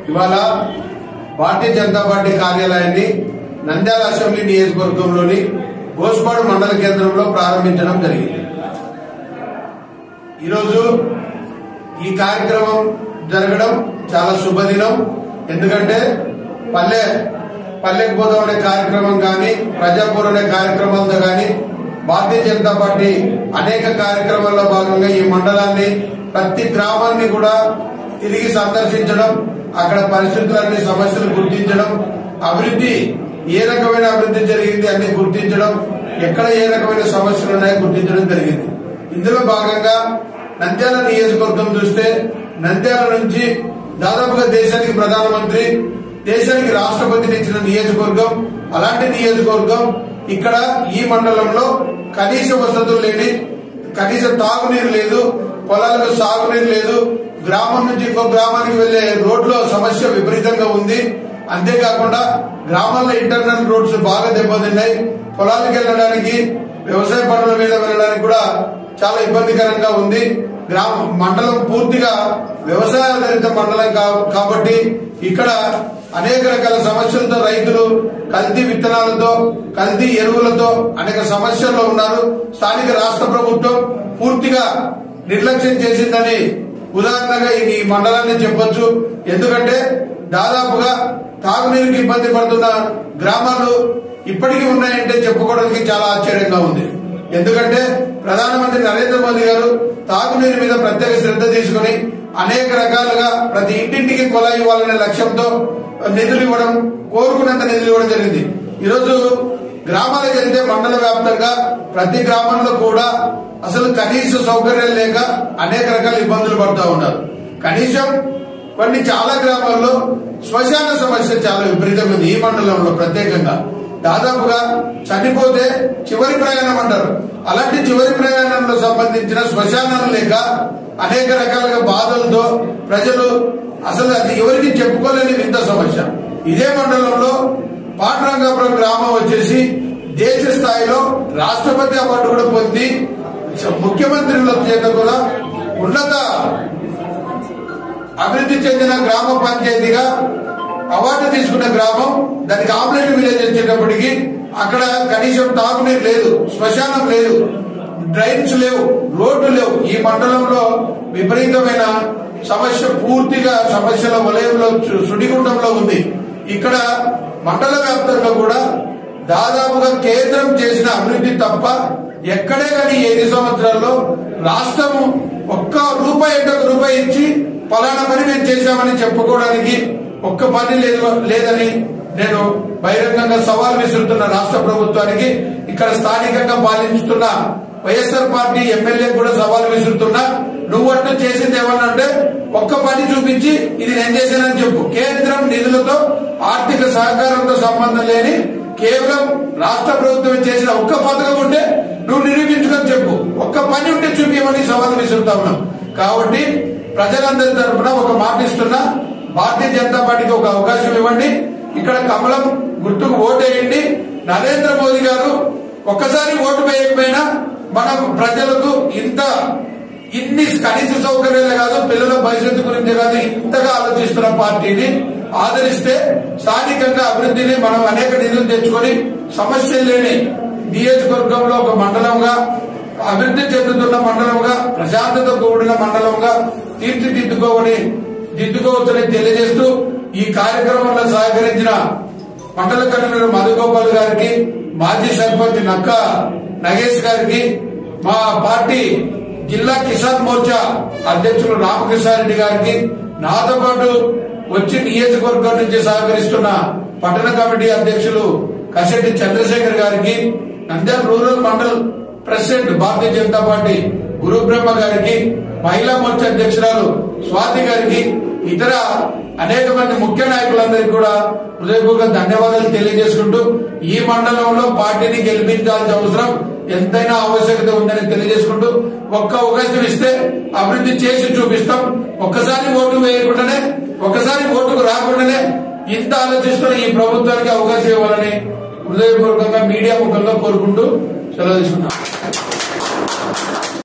ఇవాళ భారతీయ జనతా పార్టీ కార్యాలయాన్ని నంద్యాల అసెంబ్లీ నియోజకవర్గంలోని గోస్పాడు మండల కేంద్రంలో ప్రారంభించడం జరిగింది. ఈరోజు ఈ కార్యక్రమం జరగడం చాలా శుభదినం. ఎందుకంటే పల్లెకు పోదాం అనే కార్యక్రమం కానీ, ప్రజాపూర్ అనే కార్యక్రమాలతో కానీ భారతీయ జనతా పార్టీ అనేక కార్యక్రమాల్లో భాగంగా ఈ మండలాన్ని, ప్రతి గ్రామాన్ని కూడా తిరిగి సందర్శించడం, అక్కడ పరిస్థితులన్నీ, సమస్యలు గుర్తించడం, అభివృద్ధి ఏ రకమైన అభివృద్ధి జరిగింది అన్ని గుర్తించడం, ఎక్కడ ఏ రకమైన సమస్యలు ఉన్నాయో గుర్తించడం జరిగింది. ఇందులో భాగంగా నంద్యాల నియోజకవర్గం చూస్తే, నంద్యాల నుంచి దాదాపుగా దేశానికి ప్రధానమంత్రి, దేశానికి రాష్ట్రపతిని ఇచ్చిన నియోజకవర్గం. అలాంటి నియోజకవర్గం ఇక్కడ ఈ మండలంలో కనీస వసతులు లేని, కనీస తాగునీరు లేదు, పొలాలకు సాగునీరు లేదు, గ్రామం నుంచి ఇంకో గ్రామానికి వెళ్లే రోడ్లో సమస్య విపరీతంగా ఉంది. అంతేకాకుండా గ్రామాల్లో ఇంటర్నల్ రోడ్స్ బాగా దెబ్బతిన్నాయి. పొలాలకు వెళ్లడానికి, వ్యవసాయ పనుల మీద వెళ్లడానికి కూడా చాలా ఇబ్బందికరంగా ఉంది. మండలం పూర్తిగా వ్యవసాయాధారిత మండలం కాబట్టి ఇక్కడ అనేక రకాల సమస్యలతో రైతులు కల్తీ విత్తనాలతో, కల్తీ ఎరువులతో అనేక సమస్యల్లో ఉన్నారు. స్థానిక రాష్ట్ర ప్రభుత్వం పూర్తిగా నిర్లక్ష్యం చేసిందని ఉదాహరణగా ఈ మండలాన్ని చెప్పొచ్చు. ఎందుకంటే దాదాపుగా తాగునీరుకి ఇబ్బంది పడుతున్న గ్రామాలు ఇప్పటికీ ఉన్నాయంటే చెప్పుకోవడానికి చాలా ఆశ్చర్యంగా ఉంది. ఎందుకంటే ప్రధానమంత్రి నరేంద్ర మోదీ గారు తాగునీరు మీద ప్రత్యేక శ్రద్ధ తీసుకుని అనేక రకాలుగా ప్రతి ఇంటింటికి కుళాయి ఇవ్వాలనే లక్ష్యంతో నిధులు ఇవ్వడం, కోరుకున్నంత నిధులు ఇవ్వడం జరిగింది. ఈరోజు గ్రామాలకు వెళ్తే మండల వ్యాప్తంగా ప్రతి గ్రామంలో కూడా అసలు కనీస సౌకర్యాలు లేక అనేక రకాల ఇబ్బందులు పడుతూ ఉన్నారు. కనీసం చాలా గ్రామాల్లో శ్మశాన సమస్య చాలా విపరీతంగా ఉంది. ఈ మండలంలో ప్రత్యేకంగా దాదాపుగా చనిపోతే చివరి ప్రయాణం అంటారు, అలాంటి చివరి ప్రయాణంలో సంబంధించిన శ్మశానాలు లేక అనేక రకాలుగా బాధలతో ప్రజలు అసలు అది ఎవరికి చెప్పుకోలేని వింత సమస్య. ఇదే మండలంలో పాండురంగాపురం గ్రామం వచ్చేసి దేశ స్థాయిలో రాష్ట్రపతి అవార్డు కూడా పొంది ముఖ్యమంత్రుల చేత కూడా ఉన్నత అభివృద్ధి చెందిన గ్రామ పంచాయతీగా అవార్డు తీసుకున్న గ్రామం. దానికి ఆమ్లెట్ విలేజ్ వచ్చేటప్పటికి అక్కడ కనీసం తాగునీరు లేదు, శ్మశానం లేదు, డ్రైన్స్ లేవు, రోడ్లు లేవు. ఈ మండలంలో విపరీతమైన సమస్య పూర్తిగా సమస్యల వలయంలో, సుడిగుండంలో ఉంది. ఇక్కడ మండల వ్యాప్తంగా కూడా దాదాపుగా కేంద్రం చేసిన అభివృద్ధి తప్ప ఎక్కడే కానీ 5 సంవత్సరాల్లో రాష్ట్రము ఒక్క రూపాయి ఇచ్చి ఫలానా పని మేము చేశామని చెప్పుకోవడానికి ఒక్క పని లేదని నేను బహిరంగంగా సవాల్ విసురుతున్న రాష్ట్ర ప్రభుత్వానికి. ఇక్కడ స్థానికంగా పాలించుతున్న వైఎస్ఆర్ పార్టీ ఎమ్మెల్యే కూడా సవాల్ విసురుతున్నా. నువ్వంటూ చేసింది ఏమన్నా అంటే ఒక్క పని చూపించి ఇది నేను చేశానని చెప్పు. కేంద్రం నిధులతో, ఆర్థిక సహకారంతో సంబంధం లేని కేవలం రాష్ట్ర ప్రభుత్వం చేసిన ఒక్క పథకం ఉంటే నువ్వు నిరూపించుకొని చెప్పు. ఒక్క పని ఉంటే చూపించమని సవాల్ విసురుతా ఉన్నాం. కాబట్టి ప్రజలందరి తరఫున ఒక మాట ఇస్తున్నా, భారతీయ జనతా పార్టీకి ఒక అవకాశం ఇవ్వండి. ఇక్కడ కమలం గుర్తుకు ఓటేయండి. నరేంద్ర మోదీ గారు ఒక్కసారి ఓటు వేయకపోయినా మన ప్రజలకు ఇన్ని కనీస సౌకర్యాలే కాదు, పిల్లల భవిష్యత్తు గురించి కాదు, ఇంతగా ఆలోచిస్తున్న పార్టీని ఆదరిస్తే స్థానికంగా అభివృద్ధిని మనం అనేక నిధులు తెచ్చుకొని సమస్యలు లేని నియోజకవర్గంలో ఒక మండలంగా, అభివృద్ధి చెందుతున్న మండలంగా, ప్రశాంతత కూడిన మండలంగా తీర్చిదిద్దుకోవచ్చని తెలియజేస్తూ ఈ కార్యక్రమంలో సహకరించిన మండల కన్వీనర్ మధుగోపాల్ గారికి, మాజీ సర్పంచ్ నక్క నగేష్ గారికి, మా పార్టీ జిల్లా కిసాన్ మోర్చా అధ్యక్షులు రామకృష్ణారెడ్డి గారికి, నాతో పాటు వచ్చి నియోజకవర్గం నుంచి సహకరిస్తున్న పట్టణ కమిటీ అధ్యక్షులు కసెట్టి చంద్రశేఖర్ గారికి, Nandyal rural mandal president Bharatiya Janata party Gurubrahma గారికి, మహిళా మోర్చా అధ్యక్షురాలు స్వాతి గారికి, ఇతర అనేక మంది ముఖ్య నాయకులందరికీ కూడా హృదయపూర్వక ధన్యవాదాలు తెలియజేసుకుంటూ ఈ మండలంలో పార్టీని గెలిపించాల్సిన అవసరం ఎంతైనా ఆవశ్యకత ఉందని తెలియజేసుకుంటూ ఒక్క అవకాశం ఇస్తే అభివృద్ధి చేసి చూపిస్తాం. ఒక్కసారి ఓటు వేయకుండానే, ఒక్కసారి ఓటుకు రాకుండానే ఇంత ఆలోచిస్తున్న ఈ ప్రభుత్వానికి అవకాశం ఇవ్వాలని హృదయపూర్వకంగా మీడియా ముఖంగా కోరుకుంటూ సెలవు తీసుకున్నాం.